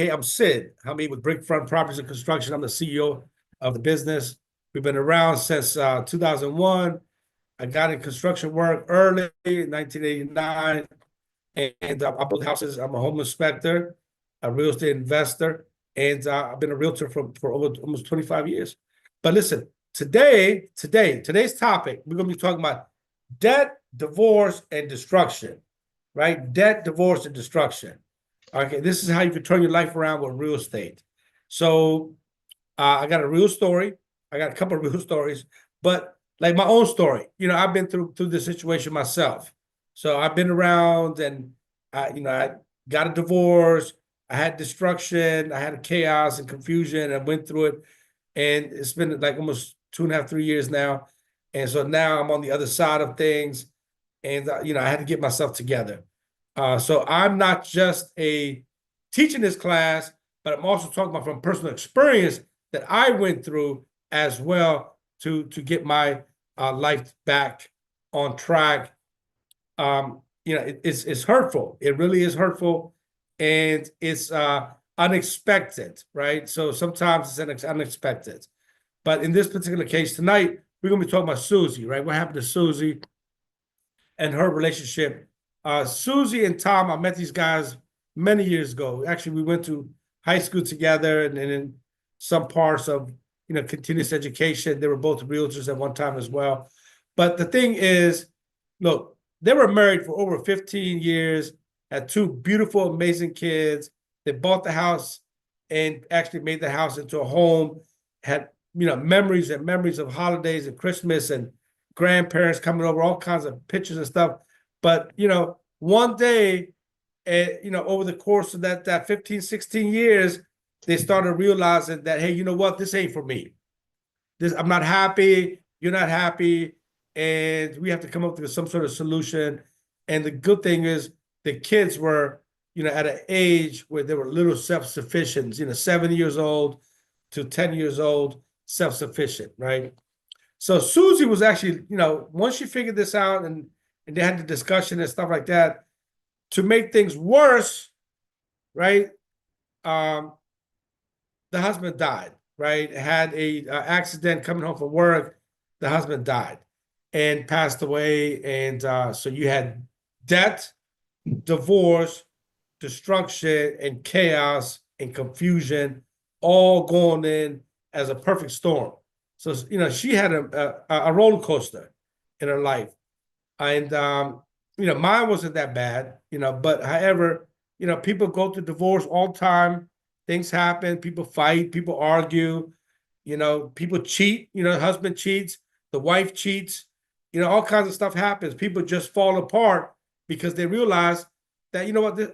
I'm Sid Hameed with Brickfront Properties and Construction. I'm the CEO of the business. We've been around since 2001. I got in construction work early in 1989, and I built houses. I'm a home inspector, a real estate investor, and I've been a realtor for over almost 25 years. But listen, today's topic, we're going to be talking about debt, divorce, and destruction, right? Debt, divorce, and destruction. Okay, this is how you can turn your life around with real estate. So I got a real story. I got a couple of real stories, but like my own story. I've been through this situation myself. So I've been around, and I got a divorce. I had destruction. I had chaos and confusion. I went through it, and it's been like almost 2.5, 3 years now. And so now I'm on the other side of things, and I had to get myself together. So I'm not just teaching this class, but I'm also talking about from personal experience that I went through as well to get my life back on track. It's hurtful. It really is hurtful, and it's unexpected, right? So sometimes it's unexpected. But in this particular case tonight, we're going to be talking about Susie, right? What happened to Susie and her relationship. Susie and Tom, I met these guys many years ago. Actually, we went to high school together, and in some parts of continuous education. They were both realtors at one time as well. But the thing is, look, they were married for over 15 years, had two beautiful, amazing kids. They bought the house and actually made the house into a home, had memories and memories of holidays and Christmas and grandparents coming over, all kinds of pictures and stuff. But one day, over the course of that 15, 16 years, they started realizing that, hey, you know what? This ain't for me. I'm not happy. You're not happy. And we have to come up with some sort of solution. And the good thing is the kids were, at an age where they were little self-sufficient, 7 years old to 10 years old, self-sufficient, right? So Susie was actually, once she figured this out and they had the discussion and stuff like that, to make things worse, right? The husband died, right? Had a accident coming home from work. The husband died and passed away. And so you had debt, divorce, destruction, and chaos and confusion all going in as a perfect storm. So, she had a roller coaster in her life. And, mine wasn't that bad, but however, people go through divorce all the time. Things happen, people fight, people argue, people cheat, husband cheats, the wife cheats, all kinds of stuff happens. People just fall apart because they realize that,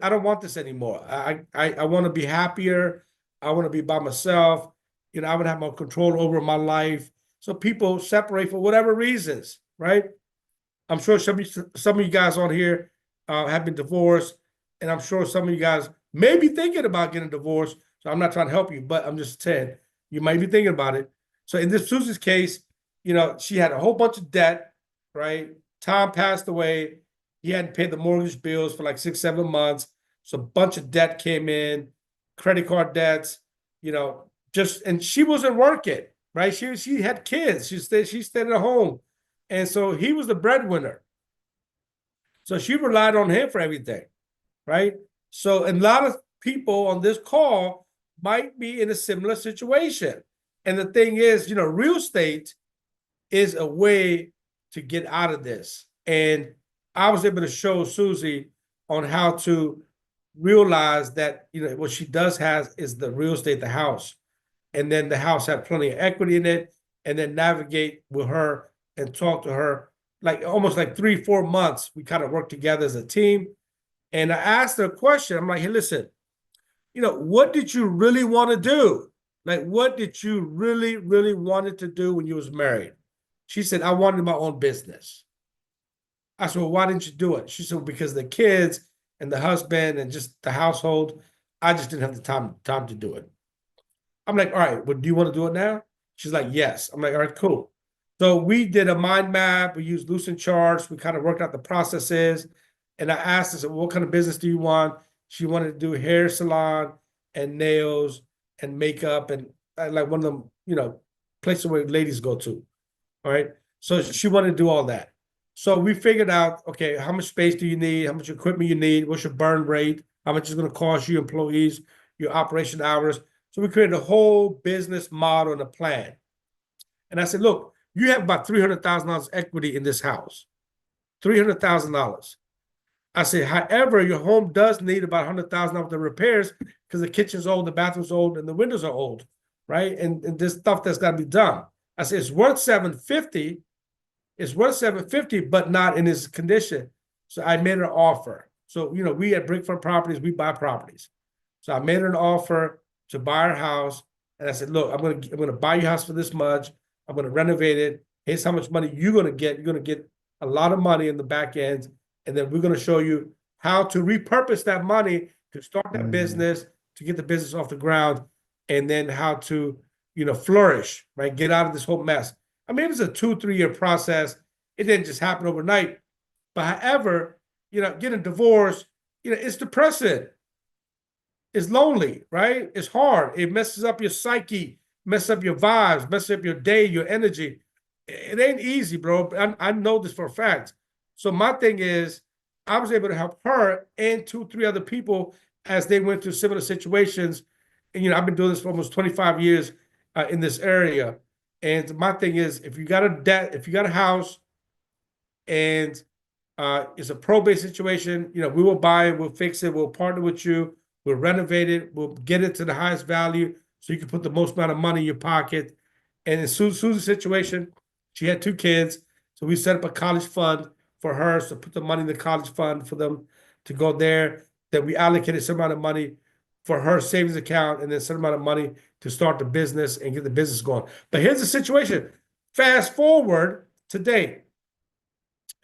I don't want this anymore. I want to be happier. I want to be by myself. I would have more control over my life. So people separate for whatever reasons, right? I'm sure some of you guys on here have been divorced, and I'm sure some of you guys may be thinking about getting divorced. So I'm not trying to help you, but I'm just saying you might be thinking about it. So in this Susie's case, she had a whole bunch of debt, right? Tom passed away. He hadn't paid the mortgage bills for like 6, 7 months. So a bunch of debt came in, credit card debts, and she wasn't working, right? She had kids. She stayed at home. And so he was the breadwinner. So she relied on him for everything, right? So a lot of people on this call might be in a similar situation. And the thing is, real estate is a way to get out of this. And I was able to show Susie on how to realize that, what she does have is the real estate, the house. And then the house had plenty of equity in it, and then navigate with her and talk to her like almost like 3, 4 months. We kind of worked together as a team. And I asked her a question. I'm like, hey, listen, what did you really want to do? Like, what did you really, really wanted to do when you was married? She said, I wanted my own business. I said, well, why didn't you do it? She said, well, because the kids and the husband and just the household, I just didn't have the time to do it. I'm like, all right, well, do you want to do it now? She's like, yes. I'm like, all right, cool. So we did a mind map. We used Lucent charts. We kind of worked out the processes. And I asked her, what kind of business do you want? She wanted to do a hair salon and nails and makeup and like one of them, places where ladies go to. All right. So she wanted to do all that. So we figured out, okay, how much space do you need? How much equipment you need? What's your burn rate? How much is going to cost you, employees, your operation hours? So we created a whole business model and a plan. And I said, look, you have about $300,000 equity in this house. $300,000. I said, however, your home does need about $100,000 of repairs because the kitchen's old, the bathroom's old, and the windows are old, right? And there's stuff that's got to be done. I said, it's worth $750. It's worth $750, but not in this condition. So I made her an offer. So, we at Brickfront Properties, we buy properties. So I made her an offer to buy her house. And I said, look, I'm gonna buy your house for this much. I'm gonna renovate it. Here's how much money you're gonna get. You're gonna get a lot of money in the back end. And then we're gonna show you how to repurpose that money to start that business, to get the business off the ground, and then how to, flourish, right? Get out of this whole mess. I mean, it was a 2-3 year process. It didn't just happen overnight. But however, getting divorced, it's depressing. It's lonely, right? It's hard. It messes up your psyche, messes up your vibes, messes up your day, your energy. It ain't easy, bro. I know this for a fact. So my thing is, I was able to help her and 2-3 other people as they went through similar situations. And, I've been doing this for almost 25 years in this area. And my thing is, if you got a house and it's a probate situation, we will buy it, we'll fix it, we'll partner with you, we'll renovate it, we'll get it to the highest value so you can put the most amount of money in your pocket. And in Susie's situation, she had 2 kids. So we set up a college fund for her. So put the money in the college fund for them to go there. Then we allocated some amount of money for her savings account and then some amount of money to start the business and get the business going. But here's the situation. Fast forward today.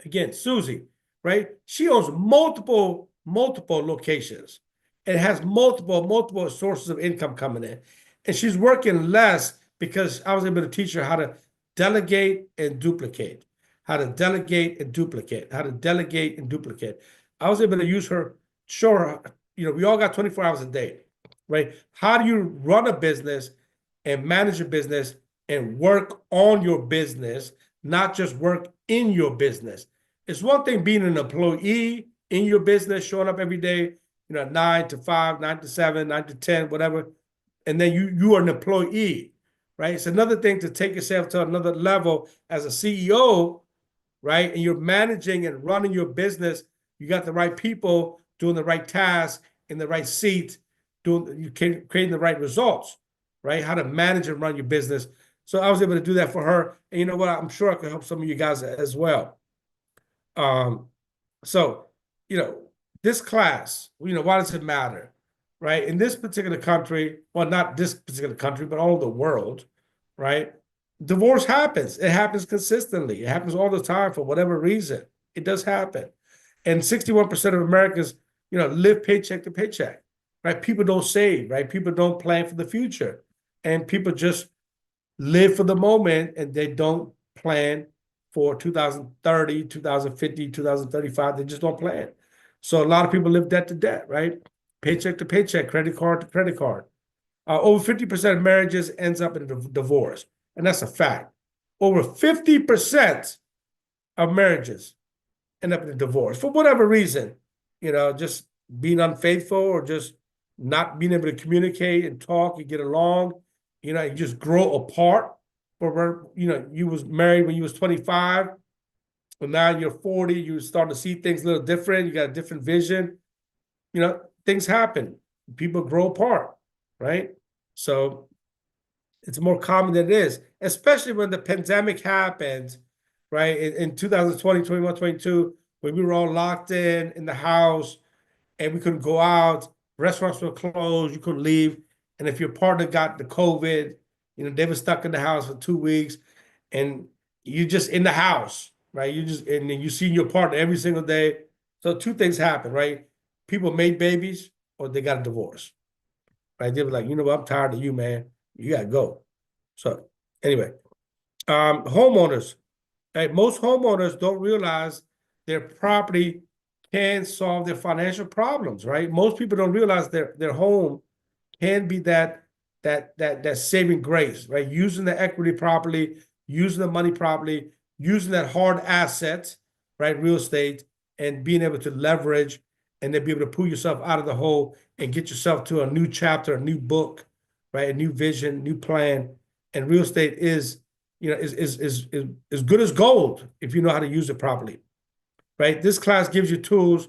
Again, Susie, right? She owns multiple locations and has multiple sources of income coming in. And she's working less because I was able to teach her how to delegate and duplicate, how to delegate and duplicate, how to delegate and duplicate. I was able to use her, show her, we all got 24 hours a day, right? How do you run a business and manage a business and work on your business, not just work in your business? It's one thing being an employee in your business, showing up every day, 9 to 5, 9 to 7, 9 to 10, whatever. And then you are an employee, right? It's another thing to take yourself to another level as a CEO, right? And you're managing and running your business. You got the right people doing the right tasks in the right seat, creating the right results, right? How to manage and run your business. So I was able to do that for her. And you know what? I'm sure I can help some of you guys as well. So, this class, why does it matter, right? In this particular country, well, not this particular country, but all over the world, right? Divorce happens. It happens consistently. It happens all the time for whatever reason. It does happen. And 61% of Americans, live paycheck to paycheck, right? People don't save, right? People don't plan for the future. And people just live for the moment and they don't plan for 2030, 2050, 2035. They just don't plan. So a lot of people live debt to debt, right? Paycheck to paycheck, credit card to credit card. Over 50% of marriages ends up in a divorce. And that's a fact. Over 50% of marriages end up in a divorce for whatever reason, just being unfaithful or just not being able to communicate and talk and get along. You just grow apart. Or, you was married when you was 25, and now you're 40, you start to see things a little different. You got a different vision. Things happen. People grow apart, right? So it's more common than it is, especially when the pandemic happened, right? In 2020, 21, 22, when we were all locked in the house and we couldn't go out, restaurants were closed, you couldn't leave. And if your partner got the COVID, they were stuck in the house for 2 weeks and you just in the house, right? And then you see your partner every single day. So 2 things happen, right? People made babies or they got a divorce, right? They were like, what, I'm tired of you, man. You got to go. So anyway, homeowners, right? Most homeowners don't realize their property can solve their financial problems, right? Most people don't realize their home can be that saving grace, right? Using the equity properly, using the money properly, using that hard asset, right? Real estate, and being able to leverage and then be able to pull yourself out of the hole and get yourself to a new chapter, a new book, right? A new vision, new plan. And real estate is, is good as gold if you know how to use it properly, right? This class gives you tools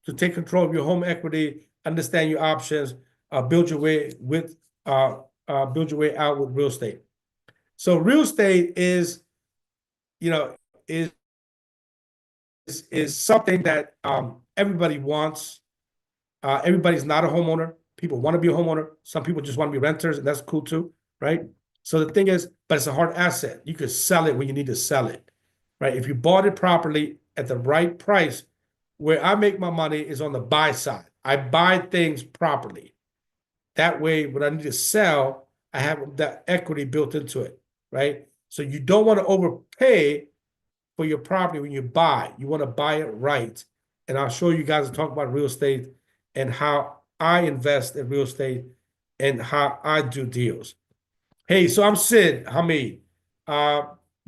to take control of your home equity, understand your options, build your way build your way out with real estate. So real estate is, you know, is something that everybody wants. Everybody's not a homeowner. People want to be a homeowner. Some people just want to be renters, and that's cool too, right? So the thing is, but it's a hard asset. You could sell it when you need to sell it, right? If you bought it properly at the right price, where I make my money is on the buy side. I buy things properly. That way, when I need to sell, I have that equity built into it, right? So you don't want to overpay for your property when you buy. You want to buy it right. And I'll show you guys to talk about real estate and how I invest in real estate and how I do deals. Hey, so I'm Sid Hameed.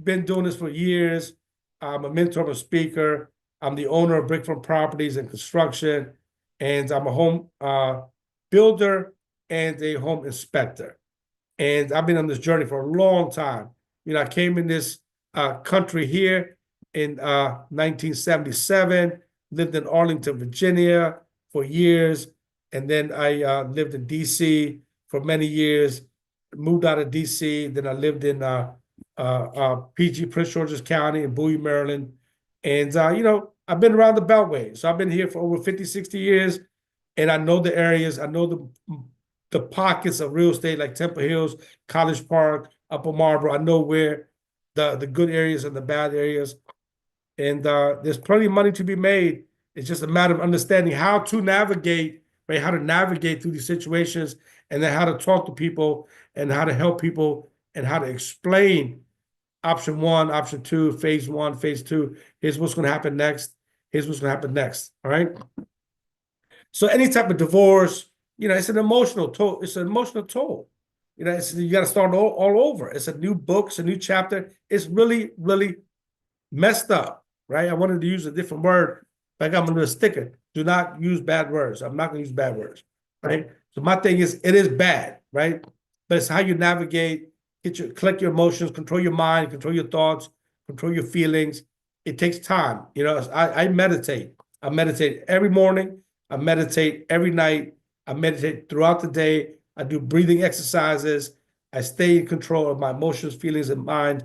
Been doing this for years. I'm a mentor, I'm a speaker. I'm the owner of Brickfront Properties and Construction, and I'm a home builder and a home inspector. And I've been on this journey for a long time. I came in this country here in 1977, lived in Arlington, Virginia for years, and then I lived in DC for many years, moved out of DC, then I lived in PG, Prince George's County in Bowie, Maryland. And, I've been around the Beltway. So I've been here for over 50, 60 years, and I know the areas. I know the pockets of real estate like Temple Hills, College Park, Upper Marlboro. I know where the good areas and the bad areas. And there's plenty of money to be made. It's just a matter of understanding how to navigate, right? How to navigate through these situations, and then how to talk to people and how to help people and how to explain option one, option two, phase one, phase two. Here's what's going to happen next. Here's what's going to happen next. All right. So any type of divorce, it's an emotional toll. It's an emotional toll. You got to start all over. It's a new book. It's a new chapter. It's really, really messed up, right? I wanted to use a different word, like I'm going to stick it. Do not use bad words. I'm not going to use bad words, right? So my thing is, it is bad, right? But it's how you navigate, collect your emotions, control your mind, control your thoughts, control your feelings. It takes time. I meditate. I meditate every morning. I meditate every night. I meditate throughout the day. I do breathing exercises. I stay in control of my emotions, feelings, and mind.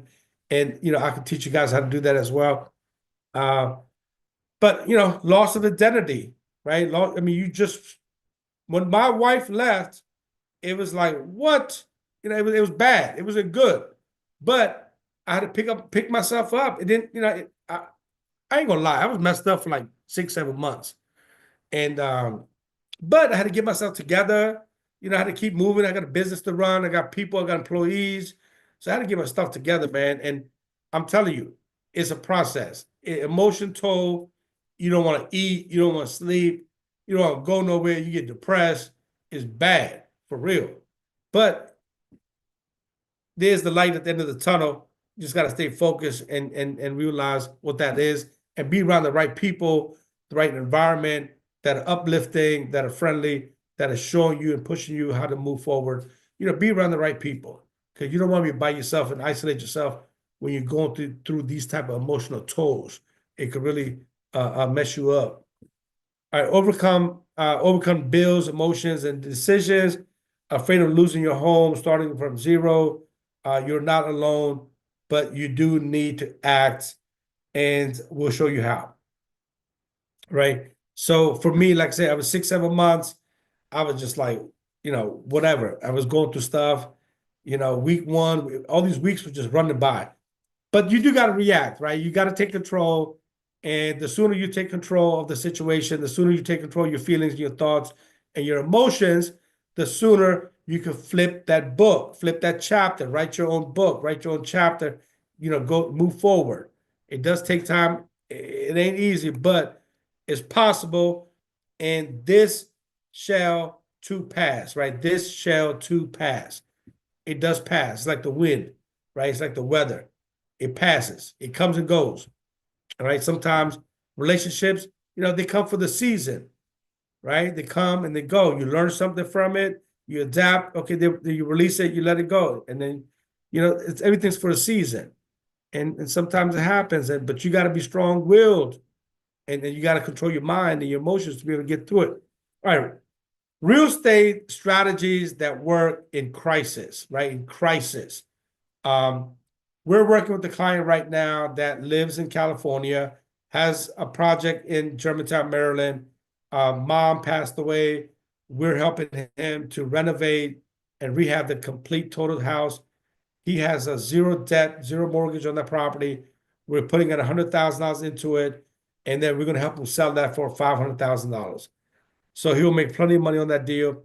And, I can teach you guys how to do that as well. But, loss of identity, right? When my wife left, it was like, what? It was bad. It wasn't good. But I had to pick myself up. It didn't, I ain't gonna lie. I was messed up for like 6, 7 months. And, but I had to get myself together. I had to keep moving. I got a business to run. I got people, I got employees. So I had to get my stuff together, man. And I'm telling you, it's a process. Emotion toll. You don't want to eat. You don't want to sleep. You don't want to go nowhere. You get depressed. It's bad, for real. But there's the light at the end of the tunnel. You just got to stay focused and realize what that is and be around the right people, the right environment that are uplifting, that are friendly, that are showing you and pushing you how to move forward. Be around the right people, because you don't want to be by yourself and isolate yourself when you're going through these type of emotional tolls. It could really mess you up. All right, overcome bills, emotions, and decisions. Afraid of losing your home, starting from zero. You're not alone, but you do need to act, and we'll show you how. Right. So for me, like I said, I was 6, 7 months. I was just like, whatever. I was going through stuff. Week one, all these weeks were just running by. But you do got to react, right? You got to take control. And the sooner you take control of the situation, the sooner you take control of your feelings, your thoughts, and your emotions, the sooner you can flip that book, flip that chapter, write your own book, write your own chapter, move forward. It does take time. It ain't easy, but it's possible. And this shall to pass, right? This shall to pass. It does pass. It's like the wind, right? It's like the weather. It passes. It comes and goes. All right. Sometimes relationships, they come for the season, right? They come and they go. You learn something from it. You adapt. Okay, you release it. You let it go, and then it's everything's for a season, and sometimes it happens. But you got to be strong-willed, and then you got to control your mind and your emotions to be able to get through it. All right. Real estate strategies that work in crisis, right? In crisis. We're working with the client right now that lives in California, has a project in Germantown, Maryland. Mom passed away. We're helping him to renovate and rehab the complete total house. He has a zero debt, zero mortgage on that property. We're putting in $100,000 into it, and then we're going to help him sell that for $500,000. So he'll make plenty of money on that deal.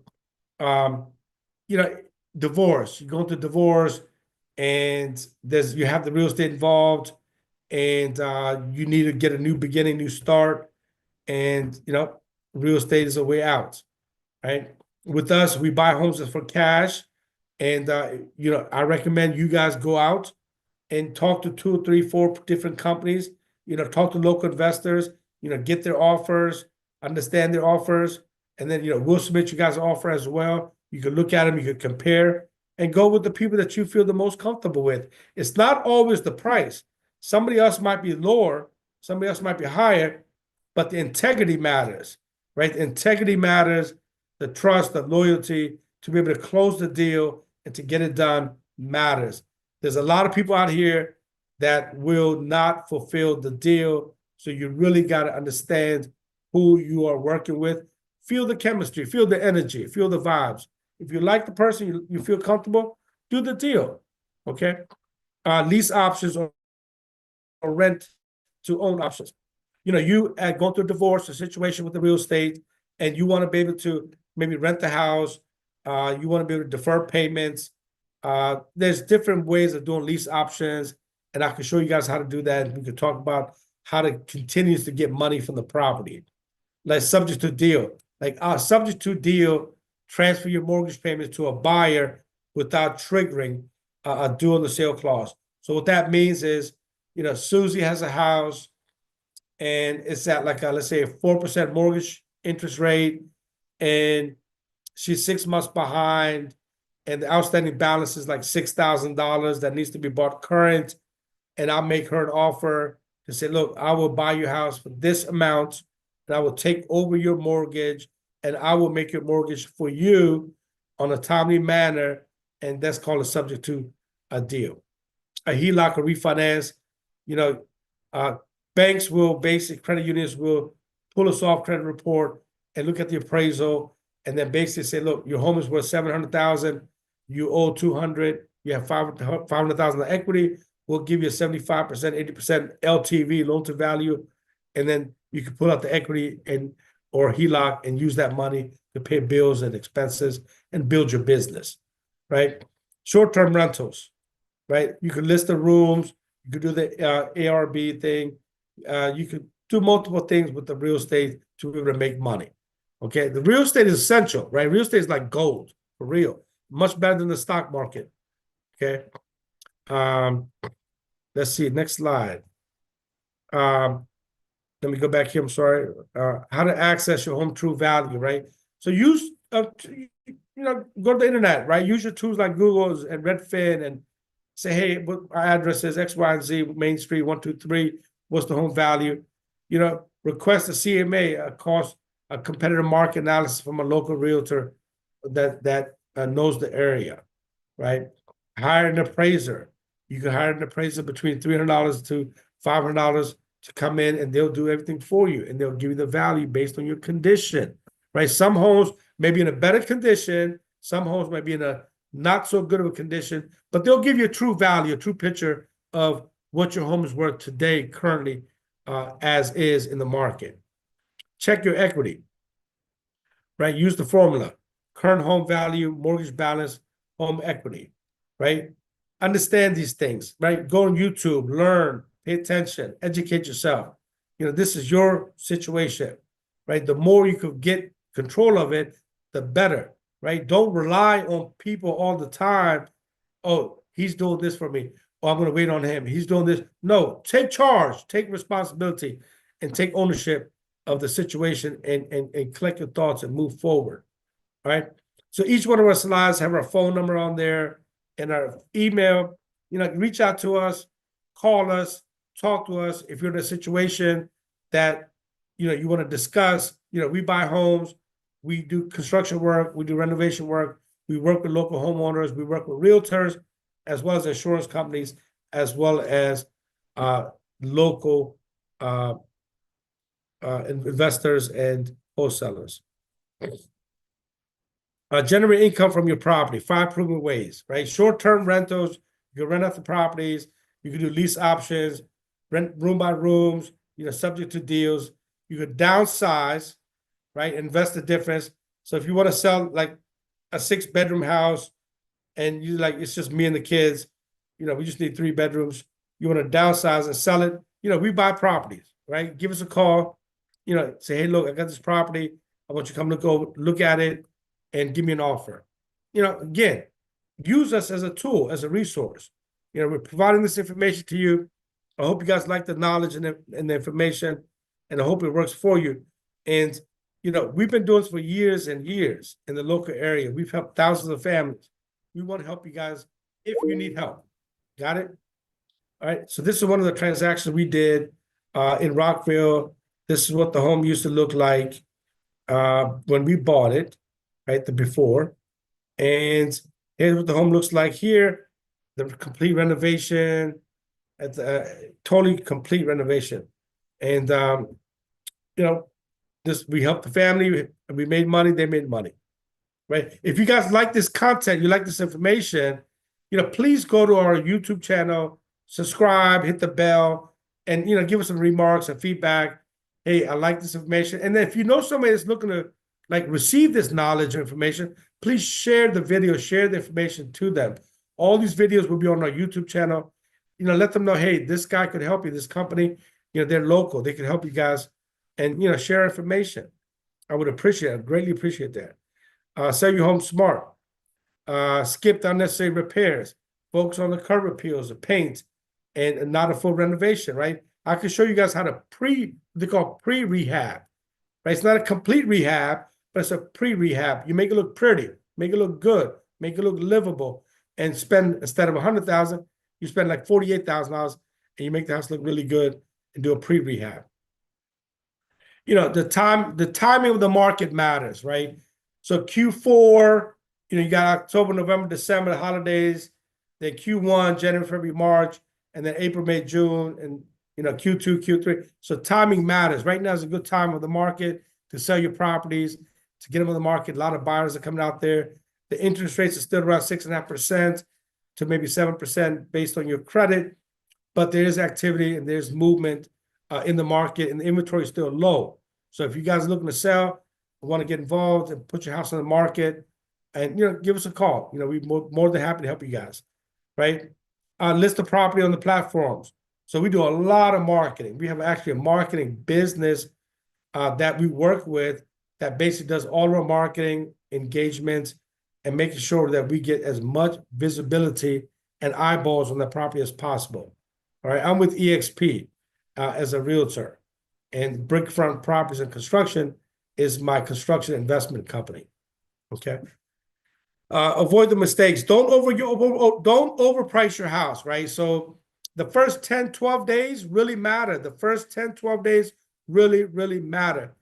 Divorce. You go into divorce, and you have the real estate involved, and you need to get a new beginning, new start, and real estate is a way out, right? With us, we buy homes for cash, and I recommend you guys go out and talk to 2, 3, 4 different companies. Talk to local investors. Get their offers, understand their offers, and then we'll submit you guys an offer as well. You can look at them, you can compare, and go with the people that you feel the most comfortable with. It's not always the price. Somebody else might be lower, somebody else might be higher, but the integrity matters, right? The integrity matters, the trust, the loyalty to be able to close the deal and to get it done matters. There's a lot of people out here that will not fulfill the deal, so you really got to understand who you are working with. Feel the chemistry, feel the energy, feel the vibes. If you like the person, you feel comfortable, do the deal, okay? Lease options or rent to own options. You go through a divorce, a situation with the real estate, and you want to be able to maybe rent the house. You want to be able to defer payments. There's different ways of doing lease options, and I can show you guys how to do that. We could talk about how to continue to get money from the property. Like subject to deal. Like subject to deal, transfer your mortgage payments to a buyer without triggering a due on the sale clause. So what that means is, Susie has a house, and it's at like let's say a 4% mortgage interest rate, and she's 6 months behind, and the outstanding balance is like $6,000 that needs to be bought current. And I'll make her an offer to say, look, I will buy your house for this amount, and I will take over your mortgage, and I will make your mortgage for you on a timely manner, and that's called a subject to a deal. A HELOC or refinance, banks will, basic credit unions will pull us off credit report and look at the appraisal, and then basically say, look, your home is worth $700,000, you owe $200,000, you have $500,000 in equity. We'll give you a 75%, 80% LTV, loan to value, and then you can pull out the equity or HELOC and use that money to pay bills and expenses and build your business, right? Short-term rentals, right? You can list the rooms, you could do the ARB thing, you could do multiple things with the real estate to be able to make money, okay? The real estate is essential, right? Real estate is like gold, for real, much better than the stock market, okay? Let's see, next slide. Let me go back here. I'm sorry. How to access your home true value, right? So use, go to the internet, right? Use your tools like Google and Redfin and say, hey, what our address is X, Y, and Z, Main Street, 123. What's the home value? Request a CMA, a competitive market analysis from a local realtor that knows the area, right? Hire an appraiser. You can hire an appraiser between $300 to $500 to come in, and they'll do everything for you, and they'll give you the value based on your condition, right? Some homes may be in a better condition, some homes might be in a not so good of a condition, but they'll give you a true value, a true picture of what your home is worth today, currently, as is in the market. Check your equity, right? Use the formula: current home value, mortgage balance, home equity, right? Understand these things, right? Go on YouTube, learn, pay attention, educate yourself. This is your situation, right? The more you could get control of it, the better, right? Don't rely on people all the time. Oh, he's doing this for me. Oh, I'm going to wait on him. He's doing this. No, take charge, take responsibility, and take ownership of the situation and collect your thoughts and move forward, right? So each one of our slides have our phone number on there and our email. Reach out to us, call us, talk to us if you're in a situation that you want to discuss. We buy homes, we do construction work, we do renovation work, we work with local homeowners, we work with realtors, as well as insurance companies, as well as local investors and wholesalers. Generate income from your property, 5 proven ways, right? Short-term rentals, you can rent out the properties, you can do lease options, rent room by rooms, subject to deals. You could downsize, right? Invest the difference. So if you want to sell like a 6-bedroom house and it's just me and the kids, we just need 3 bedrooms. You want to downsize and sell it. We buy properties, right? Give us a call, say, hey, look, I got this property. I want you to come look at it and give me an offer. Again, use us as a tool, as a resource. We're providing this information to you. I hope you guys like the knowledge and the information, and I hope it works for you. And, we've been doing this for years and years in the local area. We've helped thousands of families. We want to help you guys if you need help. Got it? All right. So this is one of the transactions we did in Rockville. This is what the home used to look like when we bought it, right? The before. And here's what the home looks like here. The complete renovation, at the totally complete renovation. And we helped the family, we made money, they made money. Right? If you guys like this content, you like this information, please go to our YouTube channel, subscribe, hit the bell, and give us some remarks and feedback. Hey, I like this information. And then if you know somebody that's looking to receive this knowledge or information, please share the video, share the information to them. All these videos will be on our YouTube channel. Let them know, hey, this guy could help you, this company, they're local, they can help you guys, and share information. I would appreciate it, greatly appreciate that. Sell your home smart. Skip the unnecessary repairs. Focus on the curb appeals, the paint, and not a full renovation, right? I can show you guys how to they call pre-rehab, right? It's not a complete rehab, but it's a pre-rehab. You make it look pretty, make it look good, make it look livable, and spend, instead of $100,000, you spend like $48,000, and you make the house look really good and do a pre-rehab. The timing of the market matters, right? So Q4, you got October, November, December, the holidays, then Q1, January, February, March, and then April, May, June, and Q2, Q3. So timing matters. Right now is a good time of the market to sell your properties, to get them on the market. A lot of buyers are coming out there. The interest rates are still around 6.5% to maybe 7% based on your credit, but there is activity and there's movement in the market, and the inventory is still low. So if you guys are looking to sell, want to get involved and put your house on the market, and give us a call. We're more than happy to help you guys, right? List the property on the platforms. So we do a lot of marketing. We have actually a marketing business that we work with that basically does all of our marketing engagements and making sure that we get as much visibility and eyeballs on the property as possible. All right, I'm with EXP as a realtor, and Brickfront Properties and Construction is my construction investment company. Okay. Avoid the mistakes. Don't overprice your house, right? So the first 10, 12 days really matter. The first 10, 12 days really, really matter,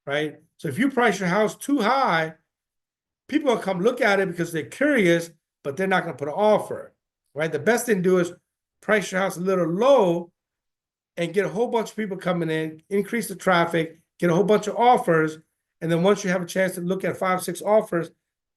right? So if you price your house too high, people will come look at it because they're curious, but they're not going to put an offer, right? The best thing to do is price your house a little low and get a whole bunch of people coming in, increase the traffic, get a whole bunch of offers. And then once you have a chance to look at 5, 6 offers,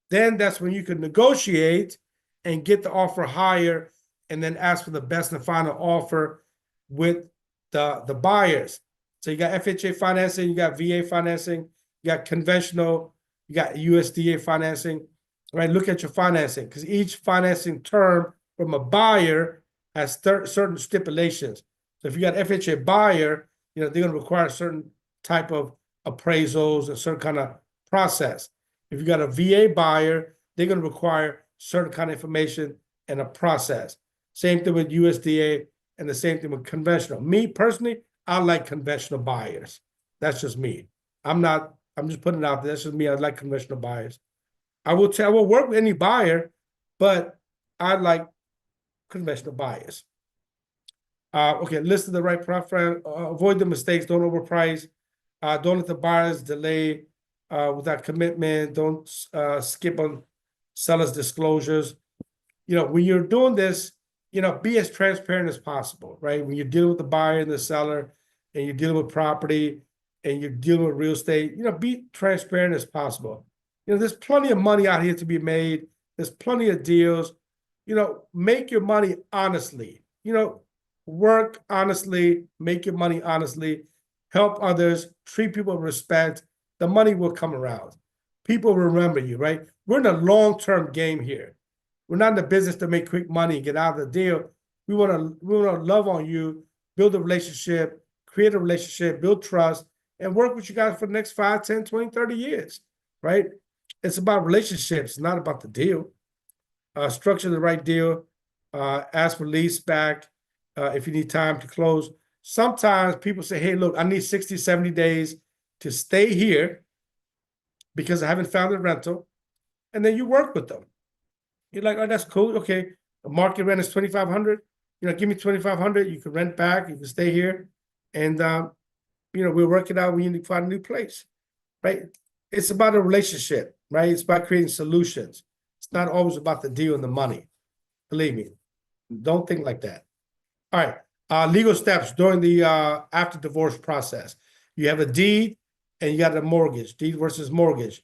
then that's when you can negotiate and get the offer higher, and then ask for the best and final offer with the buyers. So you got FHA financing, you got VA financing, you got conventional, you got USDA financing, right? Look at your financing, because each financing term from a buyer has certain stipulations. So if you got FHA buyer, they're going to require a certain type of appraisals, a certain kind of process. If you got a VA buyer, they're going to require certain kind of information and a process. Same thing with USDA and the same thing with conventional. Me personally, I like conventional buyers. That's just me. I'm just putting it out there. That's just me. I like conventional buyers. I will work with any buyer, but I like conventional buyers. Okay, list the right preference. Avoid the mistakes. Don't overprice. Don't let the buyers delay without commitment. Don't skip on sellers' disclosures. When you're doing this, be as transparent as possible, right? When you're dealing with the buyer and the seller, and you're dealing with property, and you're dealing with real estate, be transparent as possible. There's plenty of money out here to be made. There's plenty of deals. Make your money honestly. Work honestly, make your money honestly, help others, treat people with respect. The money will come around. People remember you, right? We're in a long-term game here. We're not in the business to make quick money and get out of the deal. We want to love on you, build a relationship, create a relationship, build trust, and work with you guys for the next 5, 10, 20, 30 years, right? It's about relationships, not about the deal. Structure the right deal. Ask for lease back if you need time to close. Sometimes people say, hey, look, I need 60, 70 days to stay here because I haven't found a rental. And then you work with them. You're like, oh, that's cool. Okay, the market rent is $2,500. Give me $2,500. You can rent back. You can stay here, and we'll work it out when you need to find a new place, right? It's about a relationship, right? It's about creating solutions. It's not always about the deal and the money. Believe me, don't think like that. All right, legal steps during the after divorce process. You have a deed and you got a mortgage, deed versus mortgage,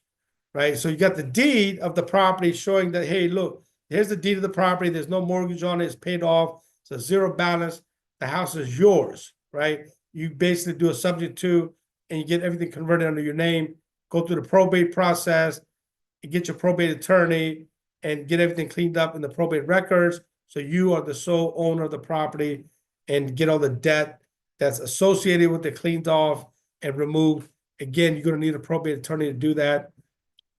right? So you got the deed of the property showing that, hey, look, here's the deed of the property. There's no mortgage on it. It's paid off. It's a zero balance. The house is yours, right? You basically do a subject to, and you get everything converted under your name, go through the probate process, you get your probate attorney, and get everything cleaned up in the probate records. So you are the sole owner of the property and get all the debt that's associated with it cleaned off and removed. Again, you're going to need a probate attorney to do that.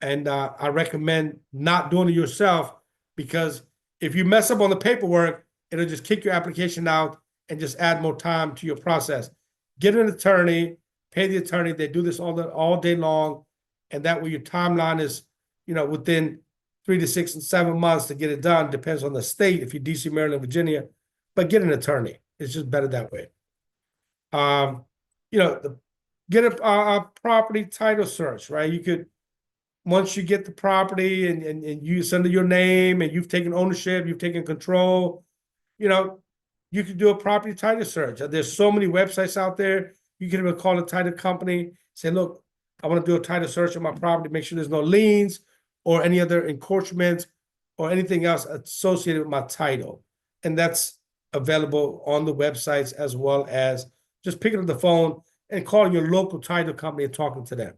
And I recommend not doing it yourself, because if you mess up on the paperwork, it'll just kick your application out and just add more time to your process. Get an attorney, pay the attorney. They do this all day long. And that way your timeline is, within 3 to 6 and 7 months to get it done. Depends on the state, if you're DC, Maryland, Virginia. But get an attorney. It's just better that way. Get a property title search, right? You could, once you get the property and you send your name and you've taken ownership, you've taken control, you can do a property title search. There's so many websites out there. You can even call a title company, say, look, I want to do a title search on my property, make sure there's no liens or any other encroachments or anything else associated with my title. And that's available on the websites, as well as just picking up the phone and calling your local title company and talking to them.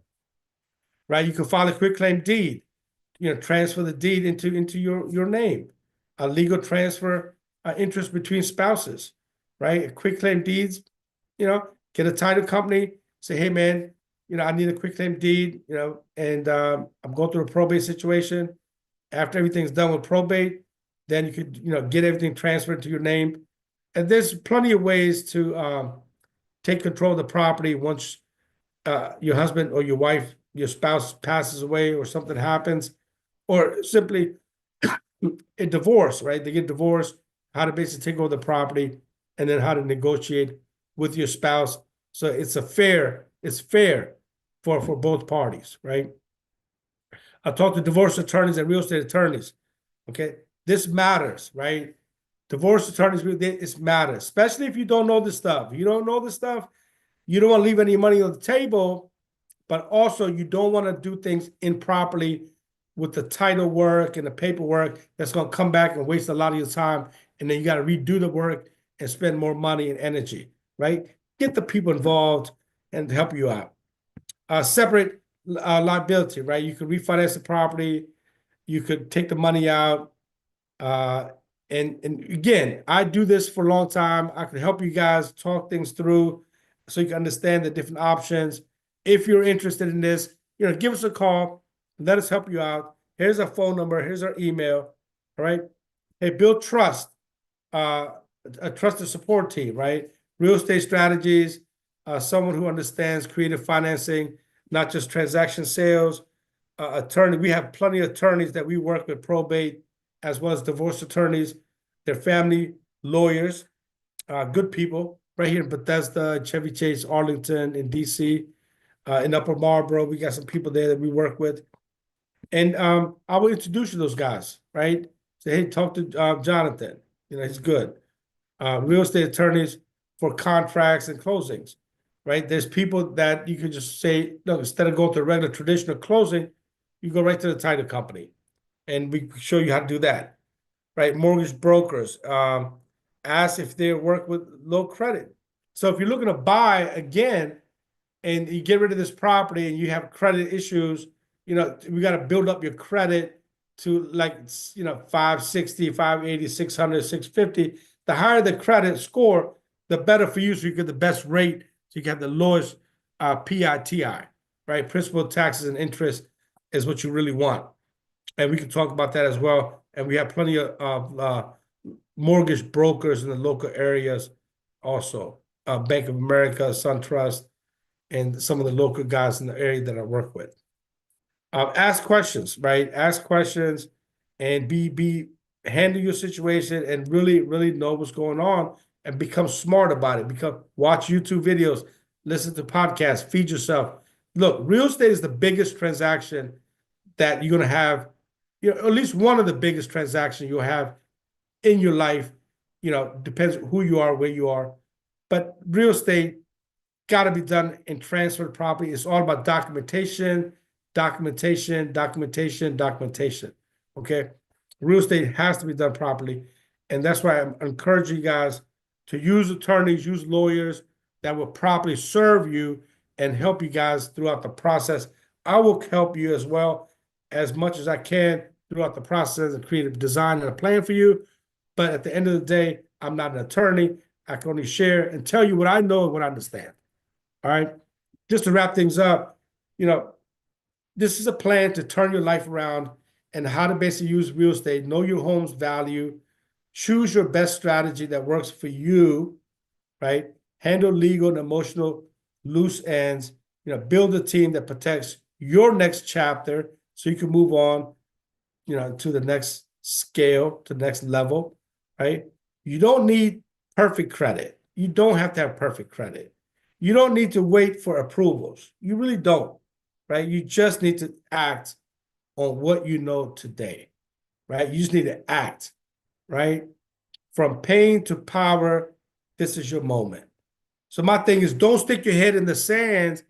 Right? You can file a quitclaim deed, transfer the deed into your name. A legal transfer interest between spouses, right? Quitclaim deeds, get a title company, say, hey man, I need a quitclaim deed, and I'm going through a probate situation. After everything's done with probate, then you could, get everything transferred to your name. And there's plenty of ways to take control of the property once your husband or your wife, your spouse passes away or something happens, or simply a divorce, right? They get divorced, how to basically take over the property, and then how to negotiate with your spouse. So it's fair for both parties, right? I talked to divorce attorneys and real estate attorneys. Okay, this matters, right? Divorce attorneys, it matters, especially if you don't know this stuff. If you don't know this stuff, you don't want to leave any money on the table, but also you don't want to do things improperly with the title work and the paperwork that's going to come back and waste a lot of your time. And then you got to redo the work and spend more money and energy, right? Get the people involved and help you out. Separate liability, right? You could refinance the property. You could take the money out. And again, I do this for a long time. I can help you guys talk things through so you can understand the different options. If you're interested in this, give us a call. Let us help you out. Here's our phone number. Here's our email. All right. Hey, build trust. A trusted support team, right? Real estate strategies, someone who understands creative financing, not just transaction sales. Attorney, we have plenty of attorneys that we work with, probate, as well as divorce attorneys. They're family lawyers, good people, right here in Bethesda, Chevy Chase, Arlington, in DC, in Upper Marlboro. We got some people there that we work with. And I will introduce you to those guys, right? Say, hey, talk to Jonathan. He's good. Real estate attorneys for contracts and closings, right? There's people that you can just say, look, instead of going to a regular traditional closing, you go right to the title company, and we show you how to do that, right? Mortgage brokers, ask if they work with low credit. So if you're looking to buy again, and you get rid of this property and you have credit issues, we got to build up your credit to 560, 580, 600, 650. The higher the credit score, the better for you, so you get the best rate, so you can have the lowest PITI, right? Principal, taxes, and interest is what you really want. And we can talk about that as well. And we have plenty of mortgage brokers in the local areas also. Bank of America, SunTrust, and some of the local guys in the area that I work with. Ask questions, right? Ask questions and handle your situation and really know what's going on and become smart about it. Watch YouTube videos, listen to podcasts, feed yourself. Look, real estate is the biggest transaction that you're going to have, at least one of the biggest transactions you'll have in your life. Depends who you are, where you are. But real estate got to be done in transferred property. It's all about documentation. Okay. Real estate has to be done properly. And that's why I'm encouraging you guys to use attorneys, use lawyers that will properly serve you and help you guys throughout the process. I will help you as well as much as I can throughout the process and create a design and a plan for you. But at the end of the day, I'm not an attorney. I can only share and tell you what I know and what I understand. All right. Just to wrap things up, this is a plan to turn your life around and how to basically use real estate, know your home's value, choose your best strategy that works for you, right? Handle legal and emotional loose ends, build a team that protects your next chapter so you can move on, to the next scale, to the next level, right? You don't need perfect credit. You don't have to have perfect credit. You don't need to wait for approvals. You really don't, right? You just need to act on what you know today, right? You just need to act, right? From pain to power, this is your moment. So my thing is, don't stick your head in the sand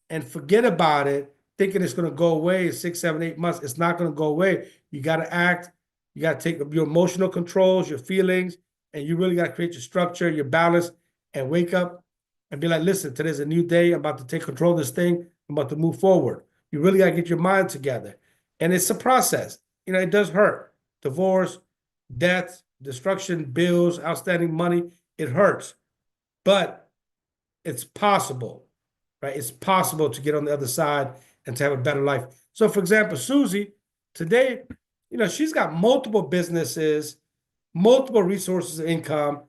and forget about it, thinking it's going to go away in 6, 7, 8 months. It's not going to go away. You got to act. You got to take your emotional controls, your feelings, and you really got to create your structure, your balance, and wake up and be like, listen, today's a new day. I'm about to take control of this thing. I'm about to move forward. You really got to get your mind together. And it's a process. It does hurt. Divorce, death, destruction, bills, outstanding money, it hurts. But it's possible, right? It's possible to get on the other side and to have a better life. So, for example, Susie, today, she's got multiple businesses, multiple resources of income,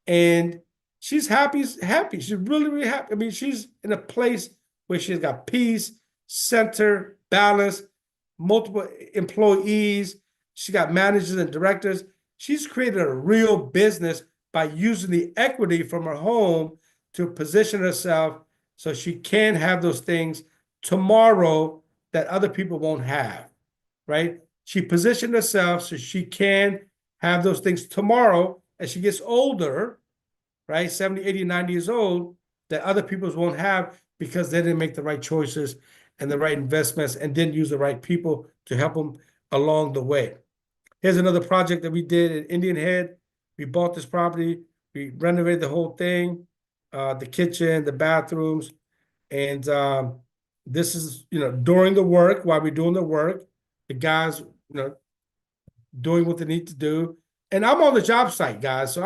and she's happy. She's really happy. I mean, she's in a place where she's got peace, center, balance, multiple employees. She got managers and directors. She's created a real business by using the equity from her home to position herself so she can have those things tomorrow that other people won't have, right? She positioned herself so she can have those things tomorrow as she gets older, right? 70, 80, 90 years old, that other people won't have because they didn't make the right choices and the right investments and didn't use the right people to help them along the way. Here's another project that we did in Indian Head. We bought this property. We renovated the whole thing, the kitchen, the bathrooms. And this is, during the work, while we're doing the work, the guys, doing what they need to do. And I'm on the job site, guys. So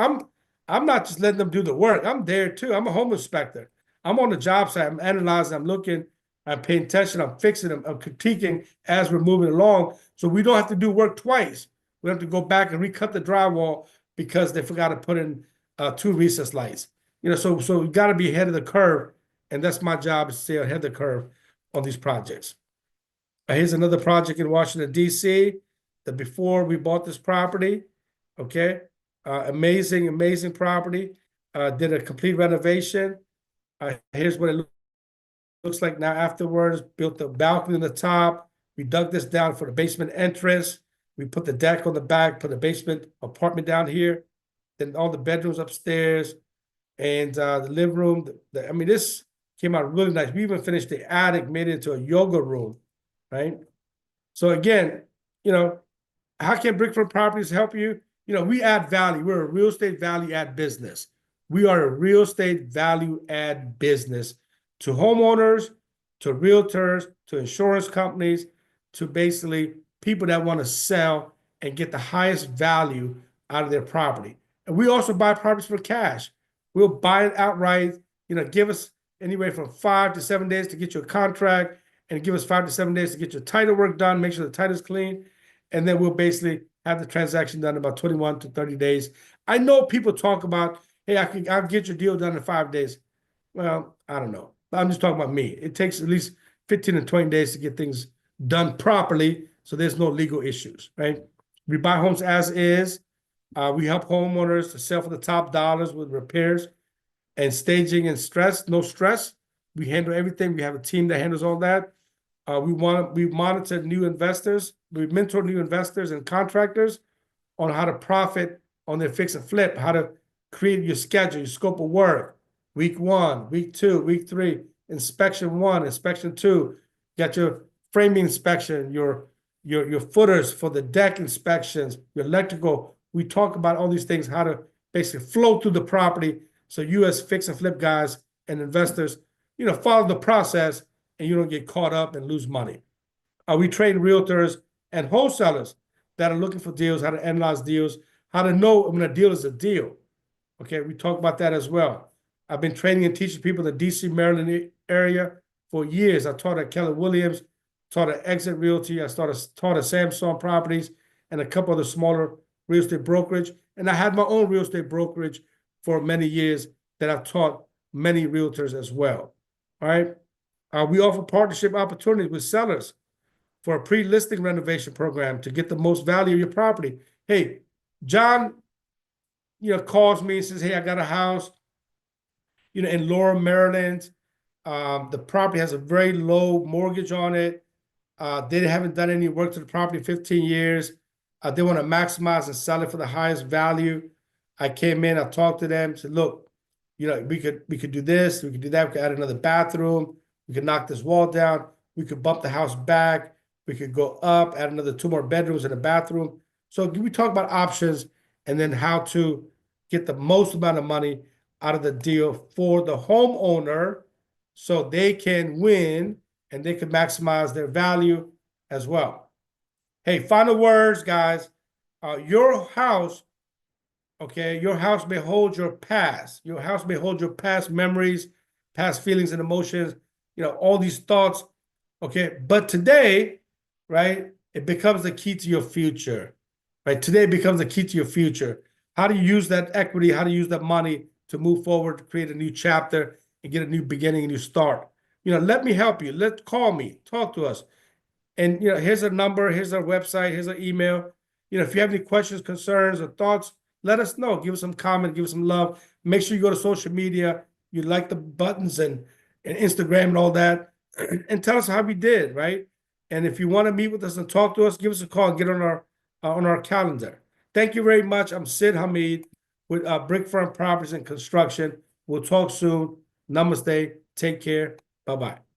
I'm not just letting them do the work. I'm there too. I'm a home inspector. I'm on the job site. I'm analyzing, I'm looking, I'm paying attention. I'm fixing them. I'm critiquing as we're moving along, so we don't have to do work twice. We have to go back and recut the drywall because they forgot to put in 2 recessed lights. So we got to be ahead of the curve, and that's my job, is to stay ahead of the curve on these projects. Here's another project in Washington, D.C. that before we bought this property. Okay, amazing property. Did a complete renovation. Here's what it looks like now afterwards. Built the balcony on the top. We dug this down for the basement entrance. We put the deck on the back, put the basement apartment down here. Then all the bedrooms upstairs, and the living room. I mean, this came out really nice. We even finished the attic, made it into a yoga room, right? So again, how can Brickford Properties help you? We add value. We're a real estate value add business. We are a real estate value add business to homeowners, to realtors, to insurance companies, to basically people that want to sell and get the highest value out of their property. And we also buy properties for cash. We'll buy it outright. Give us anywhere from 5 to 7 days to get you a contract, and give us 5 to 7 days to get your title work done, make sure the title's clean, and then we'll basically have the transaction done in about 21 to 30 days. I know people talk about, hey, I'll get your deal done in 5 days. Well, I don't know. I'm just talking about me. It takes at least 15 to 20 days to get things done properly, so there's no legal issues, right? We buy homes as is. We help homeowners to sell for the top dollars with repairs and staging and stress. No stress. We handle everything. We have a team that handles all that. We monitor new investors. We mentor new investors and contractors on how to profit on their fix and flip, how to create your schedule, your scope of work. Week 1, week 2, week 3, inspection 1, inspection 2. You got your framing inspection, your footers for the deck inspections, your electrical. We talk about all these things, how to basically flow through the property, so you as fix and flip guys and investors, follow the process and you don't get caught up and lose money. We train realtors and wholesalers that are looking for deals, how to analyze deals, how to know when a deal is a deal. Okay, we talk about that as well. I've been training and teaching people in the DC, Maryland area for years. I taught at Keller Williams, taught at Exit Realty, I taught at Samsung Properties, and a couple of the smaller real estate brokerage. And I had my own real estate brokerage for many years that I've taught many realtors as well. All right. We offer partnership opportunities with sellers for a pre-listing renovation program to get the most value of your property. Hey, John, calls me and says, hey, I got a house, in Laurel, Maryland. The property has a very low mortgage on it. They haven't done any work to the property in 15 years. They want to maximize and sell it for the highest value. I came in, I talked to them, said, look, we could do this, we could do that, we could add another bathroom, we could knock this wall down, we could bump the house back, we could go up, add another 2 more bedrooms and a bathroom. So we talk about options and then how to get the most amount of money out of the deal for the homeowner so they can win and they can maximize their value as well. Hey, final words, guys. Your house may hold your past. Your house may hold your past memories, past feelings and emotions, all these thoughts. Okay, but today, right, it becomes the key to your future. Right, today becomes the key to your future. How do you use that equity? How do you use that money to move forward, to create a new chapter and get a new beginning, a new start? Let me help you. Call me, talk to us. And, here's our number, here's our website, here's our email. If you have any questions, concerns, or thoughts, let us know. Give us some comment, give us some love. Make sure you go to social media. You like the buttons and Instagram and all that, and tell us how we did, right? And if you want to meet with us and talk to us, give us a call and get on our calendar. Thank you very much. I'm Sid Hameed with Brick Firm Properties and Construction. We'll talk soon. Namaste. Take care. Bye-bye.